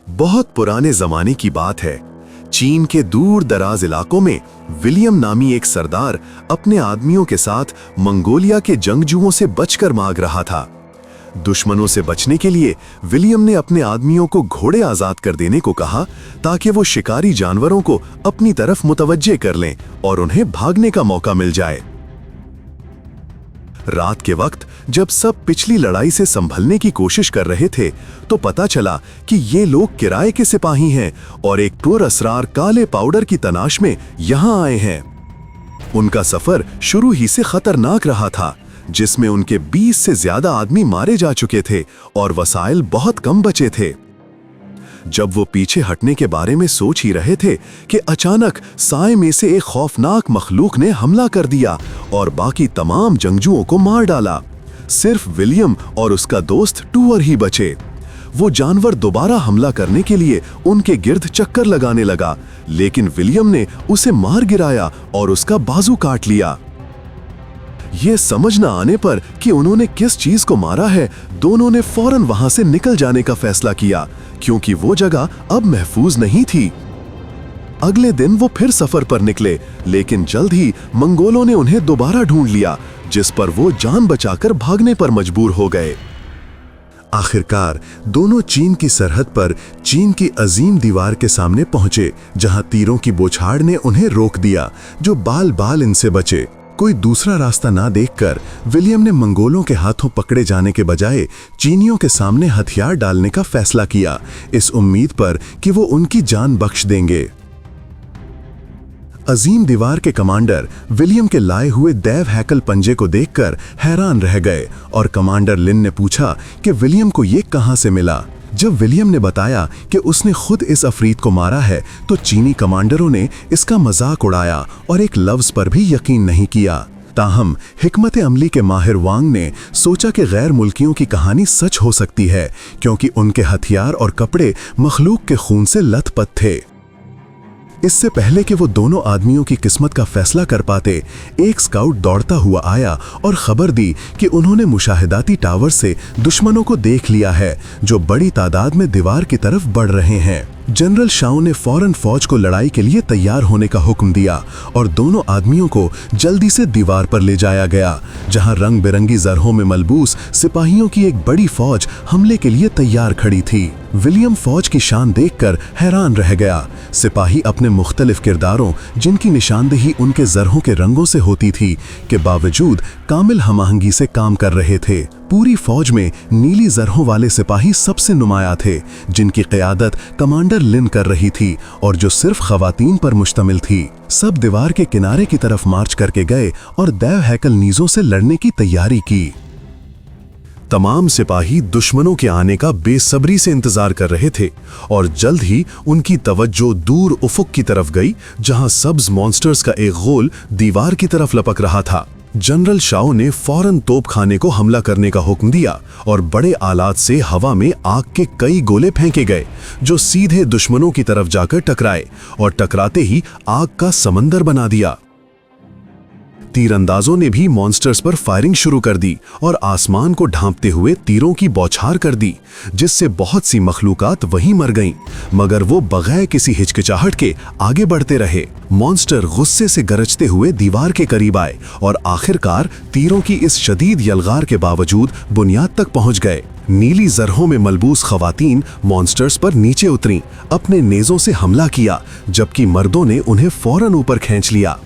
बहुत पुराने जमाने की बात है। चीन के दूर दराज इलाकों में विलियम नामी एक सरदार अपने आदमियों के साथ मंगोलिया के जंगजुओं से बचकर भाग रहा था। दुश्मनों से बचने के लिए विलियम ने अपने आदमियों को घोड़े आजाद कर देने को कहा ताकि वो शिकारी जानवरों को अपनी तरफ मुतवज्जे कर लें और उन्हें भागने का मौका मिल जाए। रात के वक्त जब सब पिछली लड़ाई से संभलने की कोशिश कर रहे थे तो पता चला कि ये लोग किराए के सिपाही हैं और एक पुरअसरार काले पाउडर की तलाश में यहां आए हैं। उनका सफर शुरू ही से खतरनाक रहा था, जिसमें उनके 20 से ज्यादा आदमी मारे जा चुके थे और वसाइल बहुत कम बचे थे। जब वो पीछे हटने के बारे में सोच ही रहे थे कि अचानक साए में से एक खौफनाक मखलूक ने हमला कर दिया और बाकी तमाम जंगजुओं को मार डाला। सिर्फ विलियम और उसका दोस्त टूअर ही बचे। वो जानवर दोबारा हमला करने के लिए उनके गिर्द चक्कर लगाने लगा, लेकिन विलियम ने उसे मार गिराया और उसका बाजू काट लिया। ये समझ न आने पर कि उन्होंने किस चीज को मारा है, दोनों ने फौरन वहां से निकल जाने का फैसला किया, क्योंकि वो जगह अब महफूज नहीं थी। अगले दिन वो फिर सफर पर निकले, लेकिन जल्द ही मंगोलों ने उन्हें दोबारा ढूंढ लिया, जिस पर वो जान बचाकर भागने पर मजबूर हो गए। आखिरकार दोनों चीन की सरहद पर चीन की अजीम दीवार के सामने पहुंचे, जहां तीरों की बौछार ने उन्हें रोक दिया, जो बाल बाल इनसे बचे। कोई दूसरा रास्ता ना देखकर विलियम ने मंगोलों के हाथों पकड़े जाने के बजाय चीनियों के सामने हथियार डालने का फैसला किया, इस उम्मीद पर कि वो उनकी जान बख्श देंगे। अजीम दीवार के कमांडर विलियम के लाए हुए दैव हैकल पंजे को देखकर हैरान रह गए और कमांडर लिन ने पूछा कि विलियम को ये कहां से मिला। जब विलियम ने बताया कि उसने खुद इस अफरीत को मारा है, तो चीनी कमांडरों ने इसका मजाक उड़ाया और एक लफ्ज पर भी यकीन नहीं किया। ताहम हिकमत अमली के माहिर वांग ने सोचा कि गैर मुल्कियों की कहानी सच हो सकती है, क्योंकि उनके हथियार और कपड़े मखलूक के खून से लथपथ थे। इससे पहले कि वो दोनों आदमियों की किस्मत का फैसला कर पाते, एक स्काउट दौड़ता हुआ आया और खबर दी कि उन्होंने मुशाहिदाती टावर से दुश्मनों को देख लिया है, जो बड़ी तादाद में दीवार की तरफ बढ़ रहे हैं। जनरल शाओ ने फौरन फौज को लड़ाई के लिए तैयार होने का हुक्म दिया और दोनों आदमियों को जल्दी से दीवार पर ले जाया गया, जहां रंग बिरंगी जरहों में मलबूस सिपाहियों की एक बड़ी फौज हमले के लिए तैयार खड़ी थी। विलियम फौज की शान देखकर हैरान रह गया। सिपाही अपने मुख्तलिफ किरदारों, जिनकी निशानदेही उनके जरहों के रंगों से होती थी, के बावजूद कामिल हमाहंगी से काम कर रहे थे। पूरी फौज में नीली जरहों वाले सिपाही सबसे नुमाया थे, जिनकी क़यादत कमांडर लिन कर रही थी और जो सिर्फ खवातीन पर मुश्तमिल थी। सब दीवार के किनारे की तरफ मार्च करके गए और दैव हैकल नीजों से लड़ने की तैयारी की। तमाम सिपाही दुश्मनों के आने का बेसब्री से इंतजार कर रहे थे और जल्द ही उनकी तवज्जो दूर उफुक की तरफ गई, जहां सब्ज मॉन्स्टर्स का एक गोल दीवार की तरफ लपक रहा था। जनरल शाओ ने फौरन तोपखाने को हमला करने का हुक्म दिया और बड़े आलात से हवा में आग के कई गोले फेंके गए, जो सीधे दुश्मनों की तरफ जाकर टकराए और टकराते ही आग का समंदर बना दिया। तीरंदाजों ने भी मॉन्स्टर्स पर फायरिंग शुरू कर दी और आसमान को ढांपते हुए तीरों की बौछार कर दी, जिससे बहुत सी मखलूकात वहीं मर गईं, मगर वो बगैर किसी हिचकिचाहट के आगे बढ़ते रहे। मॉन्स्टर गुस्से से गरजते हुए दीवार के करीब आए और आखिरकार तीरों की इस शदीद यलगार के बावजूद बुनियाद तक पहुंच गए। नीली जरहों में मलबूस खवातीन मॉन्स्टर्स पर नीचे उतरीं, अपने नेज़ों से हमला किया, जबकि मर्दों ने उन्हें फौरन ऊपर खींच लिया।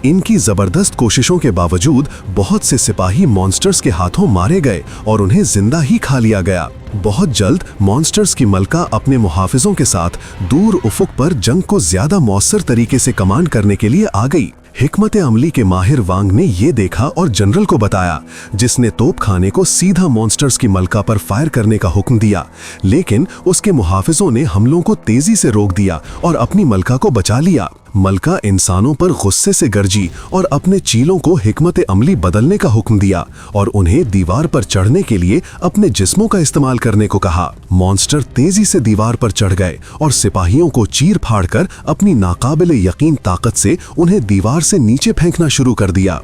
इनकी जबरदस्त कोशिशों के बावजूद बहुत से सिपाही मॉन्स्टर्स के हाथों मारे गए और उन्हें जिंदा ही खा लिया गया। बहुत जल्द मॉन्स्टर्स की मलका अपने मुहाफिजों के साथ दूर उफुक पर जंग को ज्यादा मौसर तरीके से कमांड करने के लिए आ गई। हिकमत अमली के माहिर वांग ने ये देखा और जनरल को बताया, जिसने तोपखाने को सीधा मॉन्स्टर्स की मलका पर फायर करने का हुक्म दिया, लेकिन उसके मुहाफिजों ने हमलों को तेजी से रोक दिया और अपनी मलका को बचा लिया। मलका इंसानों पर गुस्से से गरजी और अपने चीलों को हिकमत अमली बदलने का हुक्म दिया और उन्हें दीवार पर चढ़ने के लिए अपने जिस्मों का इस्तेमाल करने को कहा। मॉन्स्टर तेजी से दीवार पर चढ़ गए और सिपाहियों को चीर फाड़ कर अपनी नाकाबिल यकीन ताकत से उन्हें दीवार से नीचे फेंकना शुरू कर दिया।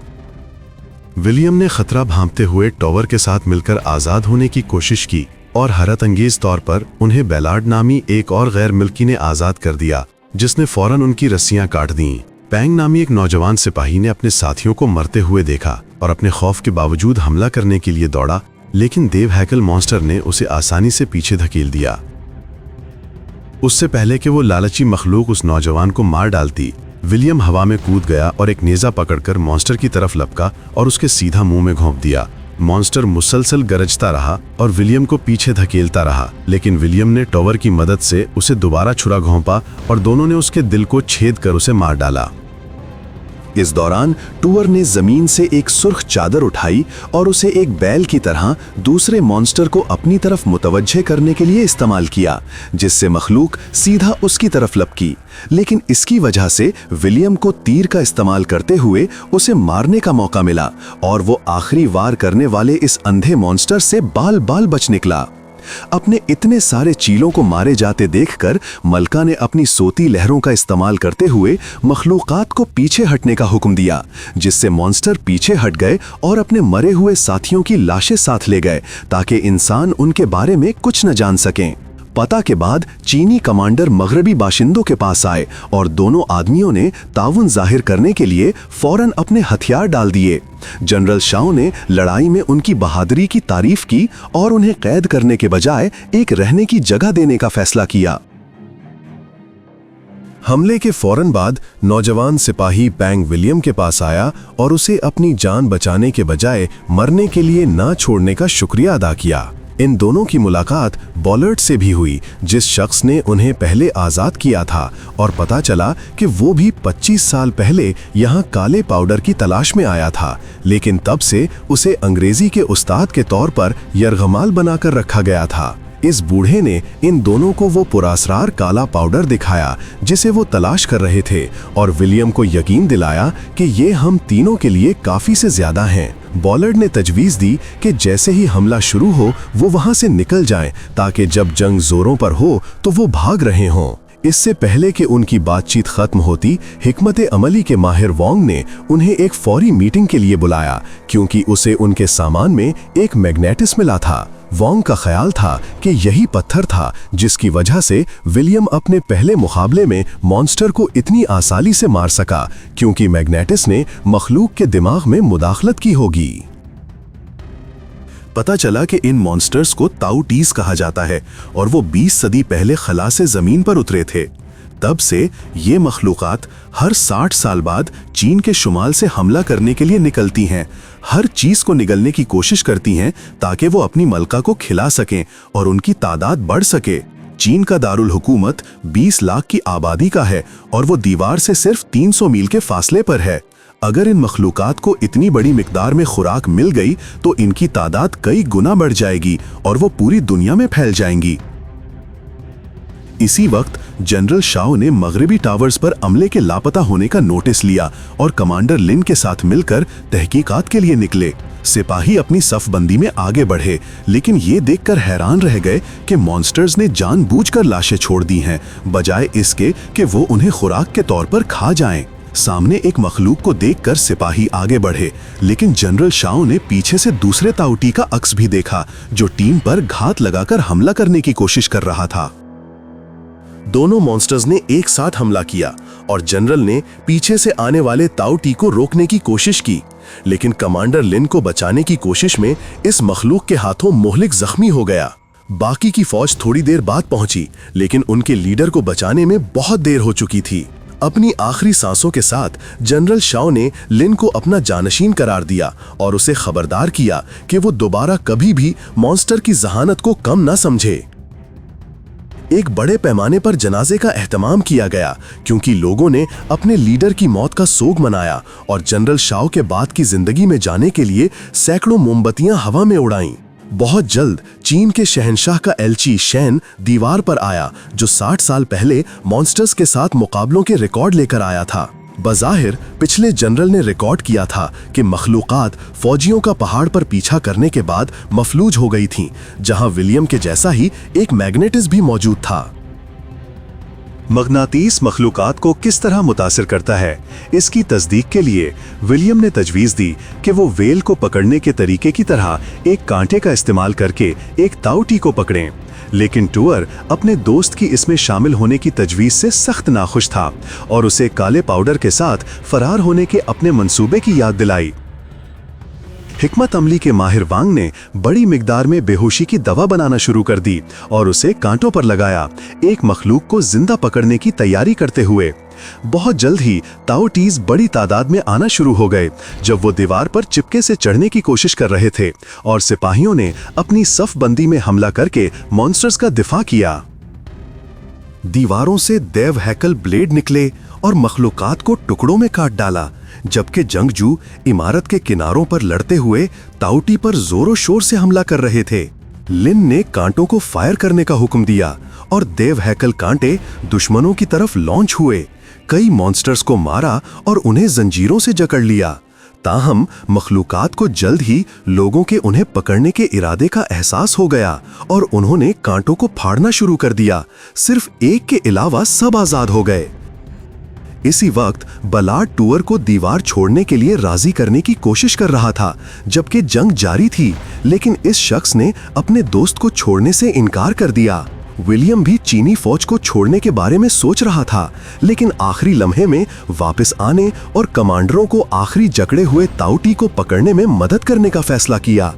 विलियम ने खतरा भांपते हुए टॉवर के साथ मिलकर आजाद होने की कोशिश की, और हैरतअंगेज तौर पर उन्हें बेलार्ड नामी एक और गैर मुल्की ने आज़ाद कर दिया, जिसने फौरन उनकी रस्सियां काट दीं। पैंग नामी एक नौजवान सिपाही ने अपने साथियों को मरते हुए देखा और अपने खौफ के बावजूद हमला करने के लिए दौड़ा, लेकिन देव हैकल मॉन्स्टर ने उसे आसानी से पीछे धकेल दिया। उससे पहले कि वो लालची मखलूक उस नौजवान को मार डालती, विलियम हवा में कूद गया और एक नेज़ा पकड़कर मॉन्स्टर की तरफ लपका और उसके सीधा मुंह में घोंप दिया। मॉन्स्टर मुसलसल गरजता रहा और विलियम को पीछे धकेलता रहा, लेकिन विलियम ने टॉवर की मदद से उसे दोबारा छुरा घोंपा और दोनों ने उसके दिल को छेद कर उसे मार डाला। इस दौरान टूअर ने जमीन से एक सुर्ख चादर उठाई और उसे एक बैल की तरह दूसरे मॉन्स्टर को अपनी तरफ मुतवज्जे करने के लिए इस्तेमाल किया, जिससे मखलूक सीधा उसकी तरफ लपकी। लेकिन इसकी वजह से विलियम को तीर का इस्तेमाल करते हुए उसे मारने का मौका मिला और वो आखिरी वार करने वाले इस अंधे मॉन्स्टर से बाल बाल बच निकला। अपने इतने सारे चीलों को मारे जाते देखकर मलका ने अपनी सोती लहरों का इस्तेमाल करते हुए मखलूकात को पीछे हटने का हुक्म दिया, जिससे मॉन्स्टर पीछे हट गए और अपने मरे हुए साथियों की लाशें साथ ले गए ताकि इंसान उनके बारे में कुछ न जान सकें। पता के बाद चीनी कमांडर मगरबी बाशिंदों के पास आए और दोनों आदमियों ने ताउन जाहिर करने के लिए फौरन अपने हथियार डाल दिए। जनरल शाओ ने लड़ाई में उनकी बहादुरी की तारीफ की और उन्हें कैद करने के बजाय एक रहने की जगह देने का फैसला किया। हमले के फौरन बाद नौजवान सिपाही पैंग विलियम के पास आया और उसे अपनी जान बचाने के बजाय मरने के लिए ना छोड़ने का शुक्रिया अदा किया। इन दोनों की मुलाकात बॉलर्ड से भी हुई, जिस शख्स ने उन्हें पहले आज़ाद किया था, और पता चला कि वो भी 25 साल पहले यहाँ काले पाउडर की तलाश में आया था, लेकिन तब से उसे अंग्रेजी के उस्ताद के तौर पर यरगमाल बनाकर रखा गया था। इस बूढ़े ने इन दोनों को वो पुरासरार काला पाउडर दिखाया जिसे वो तलाश कर रहे थे और विलियम को यकीन दिलाया कि ये हम तीनों के लिए काफ़ी से ज़्यादा हैं। बॉलर्ड ने तजवीज़ दी कि जैसे ही हमला शुरू हो वो वहाँ से निकल जाएं ताकि जब जंग जोरों पर हो तो वो भाग रहे हों। इससे पहले कि उनकी बातचीत खत्म होती, हिकमत अमली के माहिर वोंग ने उन्हें एक फौरी मीटिंग के लिए बुलाया क्योंकि उसे उनके सामान में एक मैग्नेटिस मिला था। वोंग का ख्याल था कि यही पत्थर था जिसकी वजह से विलियम अपने पहले मुकाबले में मॉन्स्टर को इतनी आसानी से मार सका, क्योंकि मैग्नेटिस ने मखलूक के दिमाग में मुदाखलत की होगी। पता चला कि इन मॉन्स्टर्स को ताउटीज कहा जाता है और वो 20 सदी पहले खला से जमीन पर उतरे थे। तब से ये मखलूकात हर 60 साल बाद चीन के शुमाल से हमला करने के लिए निकलती हैं, हर चीज को निगलने की कोशिश करती हैं ताकि वो अपनी मलका को खिला सकें और उनकी तादाद बढ़ सके। चीन का दारुल हुकूमत 20 लाख की आबादी का है और वो दीवार से सिर्फ 300 मील के फासले पर है। अगर इन मखलूकात को इतनी बड़ी मिकदार में खुराक मिल गई तो इनकी तादाद कई गुना बढ़ जाएगी और वो पूरी दुनिया में फैल जाएंगी। इसी वक्त जनरल शाओ ने मगरबी टावर्स पर अमले के लापता होने का नोटिस लिया और कमांडर लिन के साथ मिलकर तहकीकात के लिए निकले। सिपाही अपनी सफबंदी में आगे बढ़े, लेकिन ये देखकर हैरान रह गए कि मॉन्स्टर्स ने जानबूझकर लाशें छोड़ दी हैं, बजाय इसके कि वो उन्हें खुराक के तौर पर खा जाएं। सामने एक मखलूक को देखकर सिपाही आगे बढ़े, लेकिन जनरल शाओ ने पीछे से दूसरे ताउटी का अक्स भी देखा जो टीम पर घात लगाकर हमला करने की कोशिश कर रहा था। दोनों मॉन्स्टर्स ने एक साथ हमला किया और जनरल ने पीछे से आने वाले ताउटी को रोकने की कोशिश की, लेकिन कमांडर लिन को बचाने की कोशिश में इस मखलूक के हाथों मोहलिक जख्मी हो गया। बाकी की फौज थोड़ी देर बाद पहुंची, लेकिन उनके लीडर को बचाने में बहुत देर हो चुकी थी। अपनी आखिरी सांसों के साथ जनरल शाओ ने लिन को अपना जानशीन करार दिया और उसे खबरदार किया कि वो दोबारा कभी भी मॉन्स्टर की जहानत को कम न समझे। एक बड़े पैमाने पर जनाजे का एहतमाम किया गया क्योंकि लोगों ने अपने लीडर की मौत का सोग मनाया और जनरल शाओ के बाद की जिंदगी में जाने के लिए सैकड़ों मोमबत्तियां हवा में उड़ाईं। बहुत जल्द चीन के शहंशाह का एलची शैन दीवार पर आया, जो 60 साल पहले मॉन्स्टर्स के साथ मुकाबलों के रिकॉर्ड लेकर आया था। बज़ाहिर पिछले जनरल ने रिकॉर्ड किया था कि मखलूकात फौजियों का पहाड़ पर पीछा करने के बाद मफलूज हो गई थीं, जहां विलियम के जैसा ही एक मैग्नेटिस भी मौजूद था। मगनातीस मखलूकात को किस तरह मुतासिर करता है, इसकी तस्दीक के लिए विलियम ने तजवीज़ दी कि वो वेल को पकड़ने के तरीके की तरह एक कांटे का इस्तेमाल करके एक ताउटी को पकड़ें। लेकिन टूअर अपने दोस्त की इसमें शामिल होने की तजवीज़ से सख्त नाखुश था और उसे काले पाउडर के साथ फरार होने के अपने मंसूबे की याद दिलाई। हिकमत अमली के माहिर वांग ने बड़ी मिकदार में बेहोशी की दवा बनाना शुरू कर दी और उसे कांटों पर लगाया, एक मखलूक को जिंदा पकड़ने की तैयारी करते हुए। बहुत जल्द ही ताओटीज बड़ी तादाद में आना शुरू हो गए। जब वो दीवार पर चिपके से चढ़ने की कोशिश कर रहे थे और सिपाहियों ने अपनी सफबंदी में हमला करके मॉन्स्टर्स का दिफा किया। दीवारों से देव हैकल ब्लेड निकले और मखलूकात को टुकड़ों में काट डाला, जबकि जंगजू इमारत के किनारों पर लड़ते हुए ताउटी पर जोरों शोर से हमला कर रहे थे। लिन ने कांटों को फायर करने का हुक्म दिया और देव हैकल कांटे दुश्मनों की तरफ लॉन्च हुए। कई मॉन्स्टर्स को मारा और उन्हें जंजीरों से जकड़ लिया। ताहम मखलूकात को जल्द ही लोगों के उन्हें पकड़ने के इरादे का एहसास हो गया और उन्होंने कांटों को फाड़ना शुरू कर दिया। सिर्फ एक के अलावा सब आजाद हो गए। इसी वक्त बलार्ड टूअर को दीवार छोड़ने के लिए राजी करने की कोशिश कर रहा था, जबकि जंग जारी थी, लेकिन इस शख्स ने अपने दोस्त को छोड़ने से इनकार कर दिया। विलियम भी चीनी फौज को छोड़ने के बारे में सोच रहा था, लेकिन आखिरी लम्हे में वापस आने और कमांडरों को आखिरी जकड़े हुए ताउटी को पकड़ने में मदद करने का फैसला किया।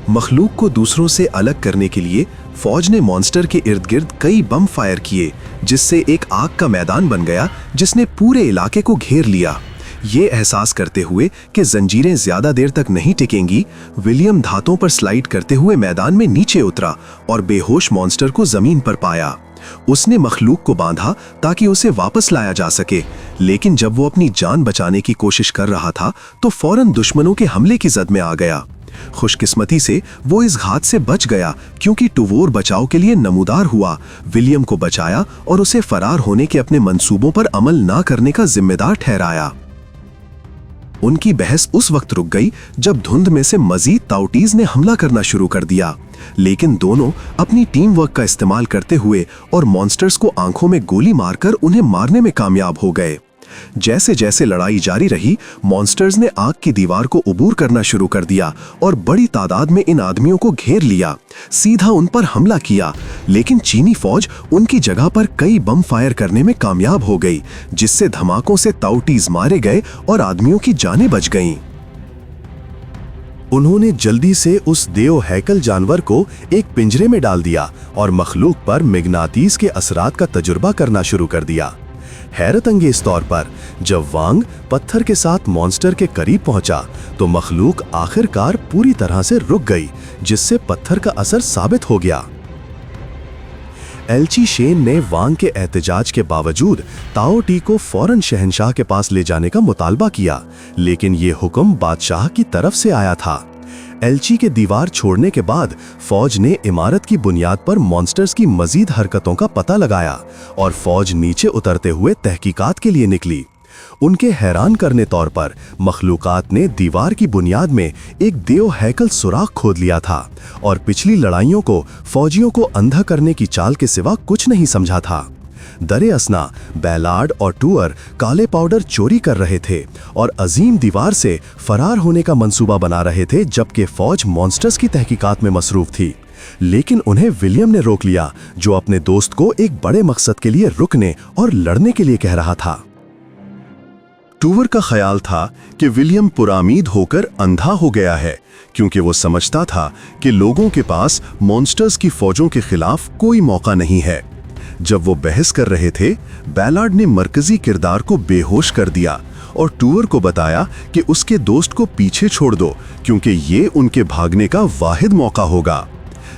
मखलूक को दूसरों से अलग करने के लिए फौज ने मॉन्स्टर के इर्द गिर्द कई बम फायर किए, जिससे एक आग का मैदान बन गया जिसने पूरे इलाके को घेर लिया। ये एहसास करते हुए कि जंजीरें ज्यादा देर तक नहीं टिकेंगी, विलियम धातों पर स्लाइड करते हुए मैदान में नीचे उतरा और बेहोश मॉन्स्टर को जमीन पर पाया। उसने मखलूक को बांधा ताकि उसे वापस लाया जा सके, लेकिन जब वो अपनी जान बचाने की कोशिश कर रहा था तो फौरन दुश्मनों के हमले की जद में आ गया। खुशकिस्मती से वो इस घात से बच गया, क्योंकि टूवोर बचाव के लिए नमूदार हुआ, विलियम को बचाया और उसे फरार होने के अपने मंसूबों पर अमल ना करने का जिम्मेदार ठहराया। उनकी बहस उस वक्त रुक गई जब धुंध में से मजीद ताउटीज ने हमला करना शुरू कर दिया, लेकिन दोनों अपनी टीम वर्क का इस्तेमाल करते हुए और मॉन्स्टर्स को आंखों में गोली मारकर उन्हें मारने में कामयाब हो गए। जैसे जैसे लड़ाई जारी रही, मॉन्स्टर्स ने आग की दीवार को उबूर करना शुरू कर दिया और बड़ी तादाद में इन आदमियों को घेर लिया, सीधा उन पर हमला किया। लेकिन चीनी फौज उनकी जगह पर कई बम फायर करने में कामयाब हो गई, जिससे धमाकों से ताउटीज मारे गए और आदमियों की जानें बच गईं। उन्होंने जल्दी से उस देव हैकल जानवर को एक पिंजरे में डाल दिया और मखलूक पर मैग्नेटिस के असरात का तजुर्बा करना शुरू कर दिया। हैरत अंगेज तौर पर जब वांग पत्थर के साथ मॉन्स्टर के करीब पहुंचा तो मखलूक आखिरकार पूरी तरह से रुक गई, जिससे पत्थर का असर साबित हो गया। एल्ची शेन ने वांग के एहतजाज के बावजूद ताओ टी को फौरन शहंशाह के पास ले जाने का मुतालबा किया, लेकिन ये हुक्म बादशाह की तरफ से आया था। एल्ची के दीवार छोड़ने के बाद फौज ने इमारत की बुनियाद पर मॉन्स्टर्स की मजीद हरकतों का पता लगाया और फौज नीचे उतरते हुए तहकीकात के लिए निकली। उनके हैरान करने तौर पर मखलूकात ने दीवार की बुनियाद में एक देव हैकल सुराख खोद लिया था और पिछली लड़ाइयों को फौजियों को अंधा करने की चाल के सिवा कुछ नहीं समझा था। दरे असना बैलार्ड और टूअर काले पाउडर चोरी कर रहे थे और अजीम दीवार से फरार होने का मंसूबा बना रहे थे, जबकि फौज मॉन्स्टर्स की तहकीकात में मसरूफ थी। लेकिन उन्हें विलियम ने रोक लिया, जो अपने दोस्त को एक बड़े मकसद के लिए रुकने और लड़ने के लिए कह रहा था। टूवर का ख्याल था कि विलियम पुरामीद होकर अंधा हो गया है, क्योंकि वो समझता था कि लोगों के पास मॉन्स्टर्स की फौजों के खिलाफ कोई मौका नहीं है। जब वो बहस कर रहे थे, बैलार्ड ने मरकजी किरदार को बेहोश कर दिया और टूअर को बताया कि उसके दोस्त को पीछे छोड़ दो, क्योंकि ये उनके भागने का वाहिद मौका होगा।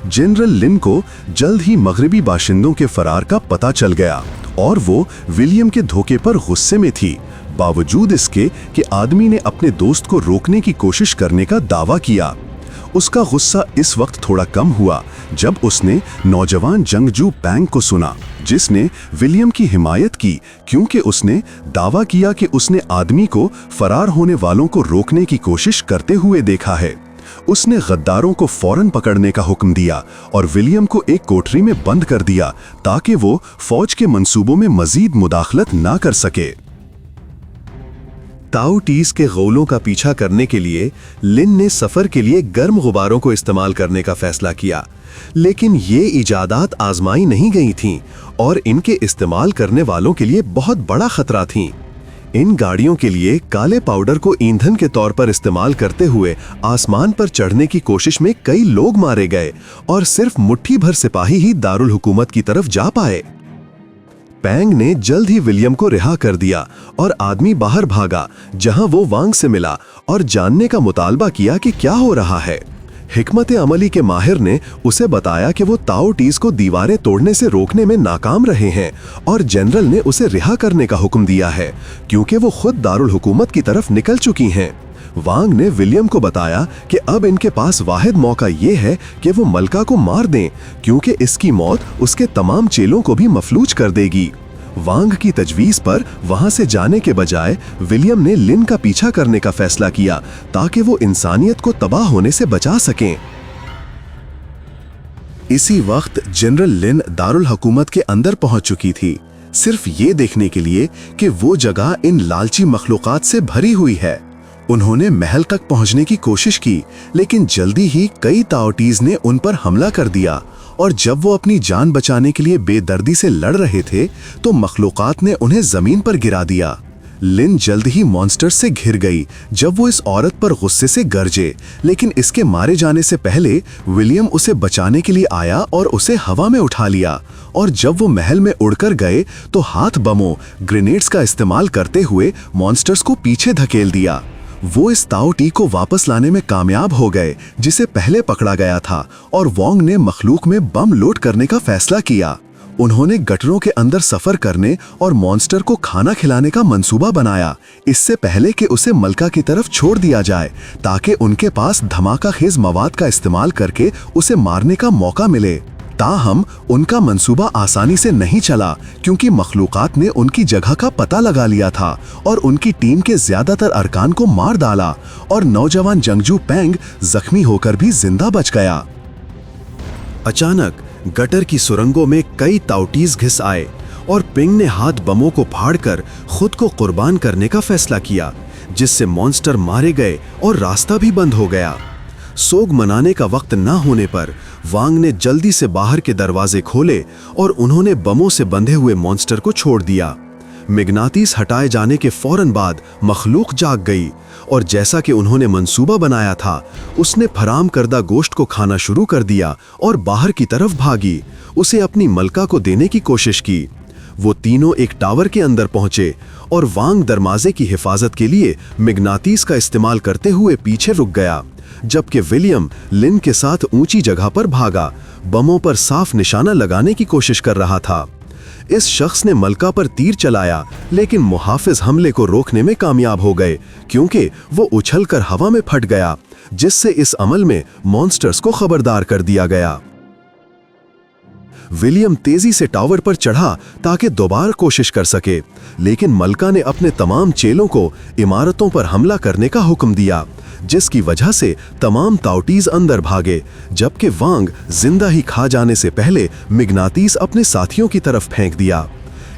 जनरल लिन को जल्द ही मगरिबी बाशिंदों के फरार का पता चल गया और वो विलियम के धोखे पर गुस्से में थी, बावजूद इसके कि आदमी ने अपने दोस्त को रोकने की कोशिश करने का दावा किया। उसका गुस्सा इस वक्त थोड़ा कम हुआ जब उसने नौजवान जंगजू पैंग को सुना, जिसने विलियम की हिमायत की, क्योंकि उसने दावा किया कि उसने आदमी को फरार होने वालों को रोकने की कोशिश करते हुए देखा है। उसने गद्दारों को फौरन पकड़ने का हुक्म दिया और विलियम को एक कोठरी में बंद कर दिया ताकि वो फौज के मंसूबों में मजीद मुदाखलत ना कर सके। ताऊ टीज के गोलों का पीछा करने के लिए लिन ने सफर के लिए गर्म गुब्बारों को इस्तेमाल करने का फैसला किया, लेकिन ये इजादात आजमाई नहीं गई थीं और इनके इस्तेमाल करने वालों के लिए बहुत बड़ा खतरा थीं। इन गाड़ियों के लिए काले पाउडर को ईंधन के तौर पर इस्तेमाल करते हुए आसमान पर चढ़ने की कोशिश में कई लोग मारे गए और सिर्फ मुट्ठी भर सिपाही ही दारुल हुकूमत की तरफ जा पाए। पैंग ने जल्द ही विलियम को रिहा कर दिया और आदमी बाहर भागा, जहां वो वांग से मिला और जानने का मुतालबा किया कि क्या हो रहा है। हिकमत अमली के माहिर ने उसे बताया कि वो ताऊ टीज को दीवारें तोड़ने से रोकने में नाकाम रहे हैं और जनरल ने उसे रिहा करने का हुक्म दिया है क्योंकि वो खुद दारुल हुकूमत की तरफ निकल चुकी हैं। वांग ने विलियम को बताया कि अब इनके पास वाहिद मौका ये है कि वो मलका को मार दें क्योंकि इसकी मौत उसके तमाम चेलों को भी मफलूज कर देगी। वांग की तजवीज पर वहां से जाने के बजाय विलियम ने लिन का पीछा करने का फैसला किया ताकि वो इंसानियत को तबाह होने से बचा सकें। इसी वक्त जनरल लिन दारुल हुकूमत के अंदर पहुंच चुकी थी, सिर्फ ये देखने के लिए कि वो जगह इन लालची मखलूकात से भरी हुई है। उन्होंने महल तक पहुंचने की कोशिश की, लेकिन जल्दी ही कई ताओटीज ने उन पर हमला कर दिया और जब वो अपनी जान बचाने के लिए बेदर्दी से लड़ रहे थे तो मखलूकात ने उन्हें जमीन पर गिरा दिया। लिन जल्द ही मॉन्स्टर्स से घिर गई जब वो इस औरत पर गुस्से से गरजे, लेकिन इसके मारे जाने से पहले विलियम उसे बचाने के लिए आया और उसे हवा में उठा लिया और जब वो महल में उड़कर गए तो हाथ बमों ग्रेनेड्स का इस्तेमाल करते हुए मॉन्स्टर्स को पीछे धकेल दिया। वो इस ताऊ टी को वापस लाने में कामयाब हो गए जिसे पहले पकड़ा गया था और वोंग ने मखलूक में बम लोड करने का फैसला किया। उन्होंने गटरों के अंदर सफर करने और मॉन्स्टर को खाना खिलाने का मंसूबा बनाया, इससे पहले कि उसे मलका की तरफ छोड़ दिया जाए ताकि उनके पास धमाका खेज मवाद का इस्तेमाल करके उसे मारने का मौका मिले। ताहम उनका मंसूबा आसानी से नहीं चला क्योंकि मखलूकात ने उनकी जगह का पता लगा लिया था और उनकी टीम के ज्यादातर अरकान को मार डाला और नौजवान जंगजू पैंग जख्मी होकर भी जिंदा बच गया। अचानक गटर की सुरंगों में कई ताउटीज घिस आए और पिंग ने हाथ बमों को फाड़कर खुद को कुर्बान करने का फैसला किया, जिससे मॉन्स्टर मारे गए और रास्ता भी बंद हो गया। सोग मनाने का वक्त न होने पर वांग ने जल्दी से बाहर के दरवाजे खोले और उन्होंने बमों से बंधे हुए मॉन्स्टर को छोड़ दिया। मिग्नातीस हटाए जाने के फौरन बाद मखलूक जाग गई और जैसा कि उन्होंने मंसूबा बनाया था, उसने फराम करदा गोश्त को खाना शुरू कर दिया और बाहर की तरफ भागी, उसे अपनी मलका को देने की कोशिश की। वो तीनों एक टावर के अंदर पहुंचे और वांग दरवाजे की हिफाजत के लिए मिग्नातीस का इस्तेमाल करते हुए पीछे रुक गया, जबकि विलियम लिन के साथ ऊंची जगह पर भागा, बमों पर साफ निशाना लगाने की कोशिश कर रहा था। इस शख्स ने मलका पर तीर चलाया, लेकिन मुहाफिज हमले को रोकने में कामयाब हो गए क्योंकि वो उछलकर हवा में फट गया, जिससे इस अमल में मॉन्स्टर्स को खबरदार कर दिया गया। विलियम तेजी से टावर पर चढ़ा ताकि दोबारा कोशिश कर सके, लेकिन मलका ने अपने तमाम चेलों को इमारतों पर हमला करने का हुक्म दिया, जिसकी वजह से तमाम ताउटीज अंदर भागे, जबकि वांग जिंदा ही खा जाने से पहले मिग्नातीस अपने साथियों की तरफ फेंक दिया।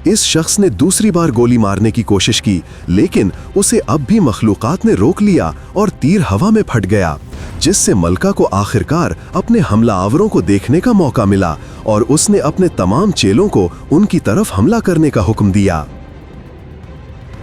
इस शख्स ने दूसरी बार गोली मारने की कोशिश की, लेकिन उसे अब भी मखलूकात ने रोक लिया और तीर हवा में फट गया, जिससे मलका को आखिरकार अपने हमला आवरों को देखने का मौका मिला और उसने अपने तमाम चेलों को उनकी तरफ हमला करने का हुक्म दिया।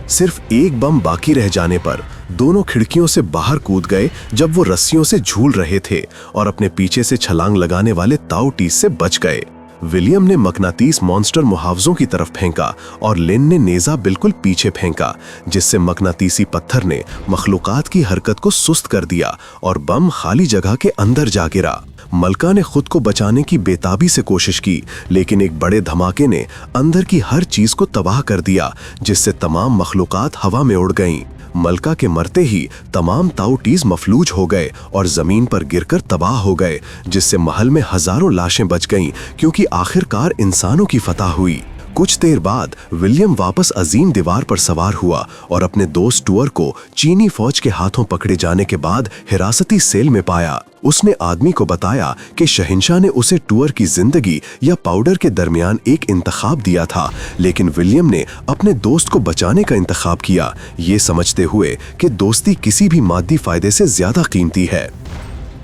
सिर्फ एक बम बाकी रह जाने पर दोनों खिड़कियों से बाहर कूद गए जब वो रस्सियों से झूल रहे थे और अपने पीछे से छलांग लगाने वाले ताउटीस से बच गए। विलियम ने मकनातीस मॉन्स्टर मुहावजों की तरफ फेंका और लिन ने नेजा बिल्कुल पीछे फेंका, जिससे मकनातीसी पत्थर ने मखलूकात की हरकत को सुस्त कर दिया और बम खाली जगह के अंदर जा गिरा। मलका ने खुद को बचाने की बेताबी से कोशिश की, लेकिन एक बड़े धमाके ने अंदर की हर चीज को तबाह कर दिया, जिससे तमाम मखलूकात हवा में उड़ गईं। मलका के मरते ही तमाम ताउटीज मफलूज हो गए और जमीन पर गिरकर तबाह हो गए, जिससे महल में हजारों लाशें बच गईं क्योंकि आखिरकार इंसानों की फतह हुई। कुछ देर बाद विलियम वापस अजीम दीवार पर सवार हुआ और अपने दोस्त स्टुअर्ट को चीनी फौज के हाथों पकड़े जाने के बाद हिरासती सेल में पाया। उसने आदमी को बताया कि शहंशाह ने उसे टूअर की जिंदगी या पाउडर के दरमियान एक इंतखाब दिया था, लेकिन विलियम ने अपने दोस्त को बचाने का इंतखाब किया, ये समझते हुए कि दोस्ती किसी भी मादी फायदे से ज्यादा कीमती है।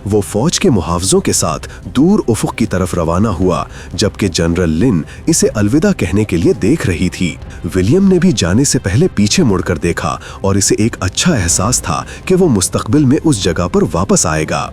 वो फौज के मुहावजों के साथ दूर उफुक की तरफ रवाना हुआ, जबकि जनरल लिन इसे अलविदा कहने के लिए देख रही थी। विलियम ने भी जाने से पहले पीछे मुड़कर देखा और इसे एक अच्छा एहसास था कि वो मुस्तकबिल में उस जगह पर वापस आएगा।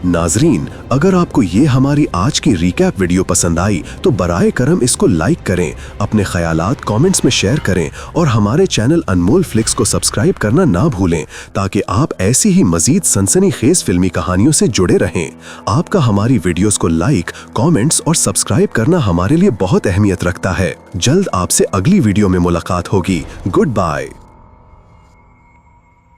नाजरीन, अगर आपको ये हमारी आज की रिकैप वीडियो पसंद आई तो बराए करम इसको लाइक करें, अपने ख्यालात कमेंट्स में शेयर करें और हमारे चैनल अनमोल फ्लिक्स को सब्सक्राइब करना ना भूलें, ताकि आप ऐसी ही मजीद सनसनीखेज फिल्मी कहानियों से जुड़े रहें। आपका हमारी वीडियोस को लाइक, कमेंट्स और सब्सक्राइब करना हमारे लिए बहुत अहमियत रखता है। जल्द आपसे अगली वीडियो में मुलाकात होगी। Good bye.